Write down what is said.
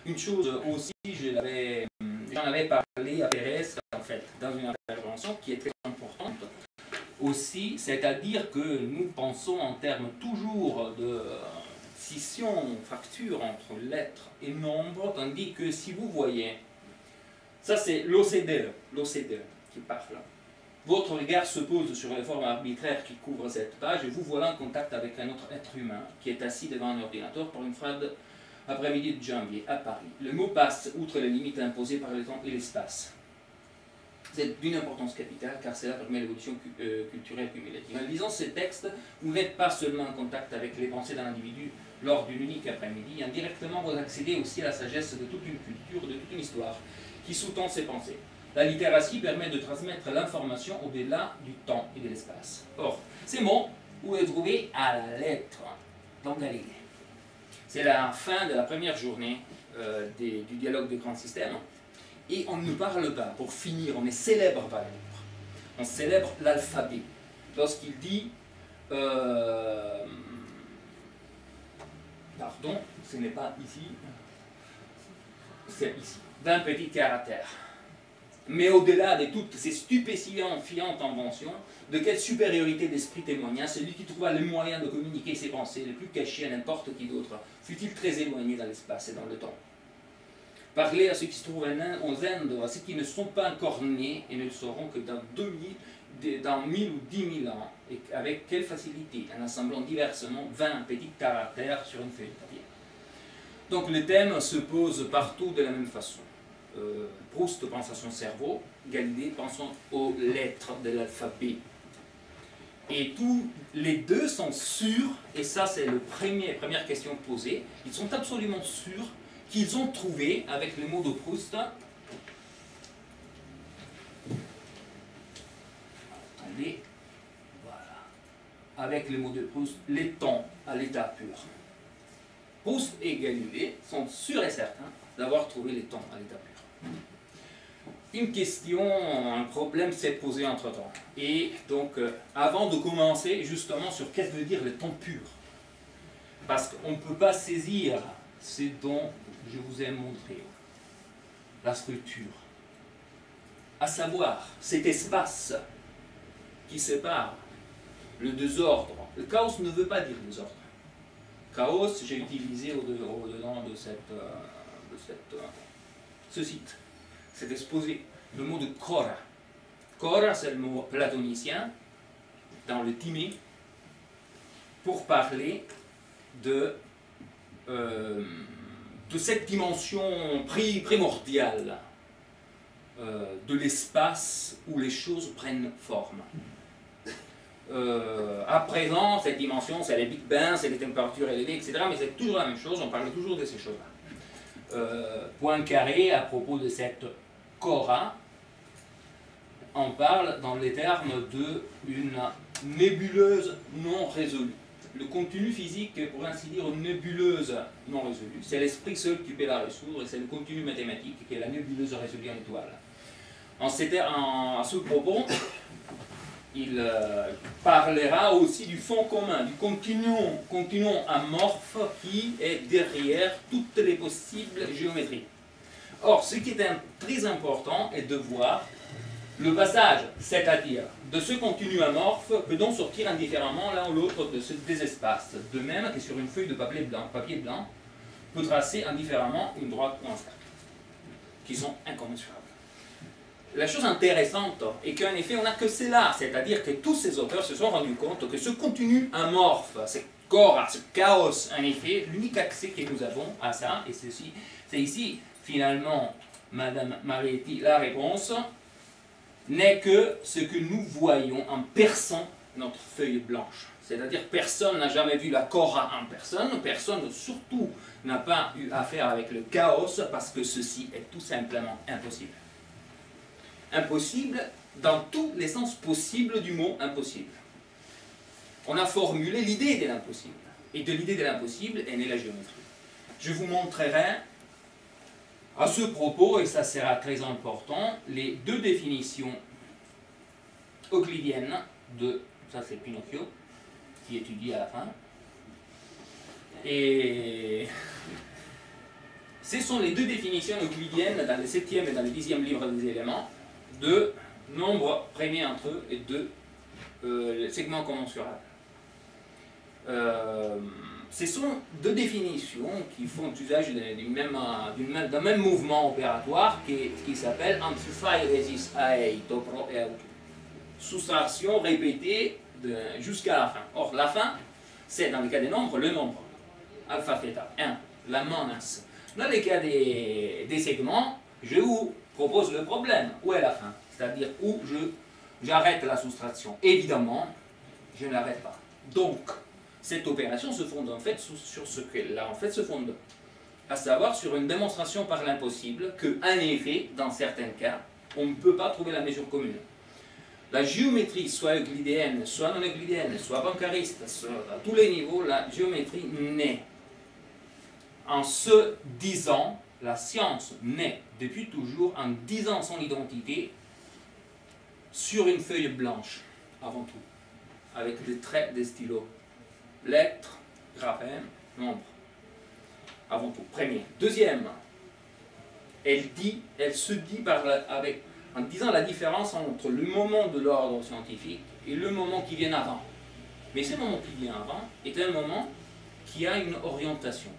Une chose aussi, j'en avais parlé à Pérez, en fait, dans une intervention qui est très importante aussi, c'est-à-dire que nous pensons en termes toujours de scission, fracture entre lettres et nombres, tandis que si vous voyez, ça c'est l'OCDE qui parle. Votre regard se pose sur les formes arbitraires qui couvrent cette page et vous voilà en contact avec un autre être humain qui est assis devant un ordinateur pour une froide après-midi de janvier à Paris. Le mot passe outre les limites imposées par le temps et l'espace. C'est d'une importance capitale car cela permet l'évolution culturelle cumulative. En lisant ces textes, vous n'êtes pas seulement en contact avec les pensées d'un individu lors d'une unique après-midi, indirectement vous accédez aussi à la sagesse de toute une culture, de toute une histoire qui sous-tend ces pensées. La littératie permet de transmettre l'information au-delà du temps et de l'espace. Or, ces mots, vous les trouvez à la lettre dans Galilée. C'est la fin de la première journée du dialogue des grands systèmes. Et on ne parle pas, pour finir, on ne célèbre pas les livres. On célèbre l'alphabet. Lorsqu'il dit, pardon, ce n'est pas ici, c'est ici, d'un petit caractère. Mais au-delà de toutes ces stupéfiantes inventions, de quelle supériorité d'esprit témoigna celui qui trouva le moyen de communiquer ses pensées les plus cachées à n'importe qui d'autre, fut-il très éloigné dans l'espace et dans le temps. Parler à ceux qui se trouvent aux Indes, à ceux qui ne sont pas encore nés et ne le sauront que dans 1000 ou 10 000 ans, et avec quelle facilité, en assemblant diversement 20 petits caractères sur une feuille de papier. Donc le thème se pose partout de la même façon. Proust pense à son cerveau, Galilée pense aux lettres de l'alphabet. Et tous les deux sont sûrs, et ça c'est la première question posée, ils sont absolument sûrs qu'ils ont trouvé, avec le mot de Proust, attendez, voilà, avec le mot de Proust, les temps à l'état pur. Proust et Galilée sont sûrs et certains d'avoir trouvé les temps à l'état pur. Une question, un problème s'est posé entre-temps. Et donc, avant de commencer justement sur qu'est-ce que veut dire le temps pur, parce qu'on ne peut pas saisir ce dont je vous ai montré, la structure, à savoir cet espace qui sépare le désordre. Le chaos ne veut pas dire désordre. Chaos, j'ai utilisé au-dedans de ce site, cet exposé, le mot de Cora. Cora, c'est le mot platonicien, dans le Timée, pour parler de cette dimension primordiale de l'espace où les choses prennent forme. À présent, cette dimension, c'est les Big Bang, c'est les températures élevées, etc. Mais c'est toujours la même chose, on parle toujours de ces choses-là. Poincaré, à propos de cette Cora, on parle dans les termes d'une nébuleuse non résolue. Le contenu physique est pour ainsi dire une nébuleuse non résolue. C'est l'esprit seul qui peut la résoudre et c'est le contenu mathématique qui est la nébuleuse résolue en étoile. À ce propos, il parlera aussi du fond commun, du continuum amorphe qui est derrière toutes les possibles géométries. Or, ce qui est très important est de voir le passage, c'est-à-dire de ce continuum amorphe peut donc sortir indifféremment l'un ou l'autre des espaces, de même que sur une feuille de papier blanc peut tracer indifféremment une droite ou un cercle, qui sont incommensurables. La chose intéressante est qu'en effet, on n'a que cela, c'est-à-dire que tous ces auteurs se sont rendus compte que ce continuum amorphe, ce corps, ce chaos, en effet, l'unique accès que nous avons à ça, et c'est ici, finalement, Madame Marietti, la réponse, n'est que ce que nous voyons en perçant notre feuille blanche. C'est-à-dire personne n'a jamais vu la Cora en personne, personne surtout n'a pas eu affaire avec le chaos parce que ceci est tout simplement impossible. Impossible dans tous les sens possibles du mot impossible. On a formulé l'idée de l'impossible. Et de l'idée de l'impossible est née la géométrie. Je vous montrerai à ce propos, et ça sera très important, les deux définitions euclidiennes de, ça c'est Pinocchio, qui étudie à la fin, et Ce sont les deux définitions euclidiennes dans le 7e et dans le 10e livre des éléments de nombre premier entre eux et de segments commensurables. Ce sont deux définitions qui font usage d'un même mouvement opératoire qui s'appelle amplify resist A8 pro et A2. Soustraction répétée jusqu'à la fin. Or, la fin, c'est dans le cas des nombres, le nombre. Alpha, theta, 1, la menace. Dans le cas des segments, je vous propose le problème. Où est la fin? C'est-à-dire où j'arrête la soustraction. Évidemment, je ne l'arrête pas. Donc, cette opération se fonde en fait sur ce qu'elle en fait se fonde, à savoir sur une démonstration par l'impossible que, en effet, dans certains cas, on ne peut pas trouver la mesure commune. La géométrie, soit euclidéenne, soit non euclidéenne, soit poincariste, à tous les niveaux, la géométrie naît. En se disant, la science naît depuis toujours en disant son identité sur une feuille blanche, avant tout, avec des traits des stylos. Lettres, graphèmes, nombres. Avant tout, premier. Deuxième, elle se dit en disant la différence entre le moment de l'ordre scientifique et le moment qui vient avant. Mais ce moment qui vient avant est un moment qui a une orientation.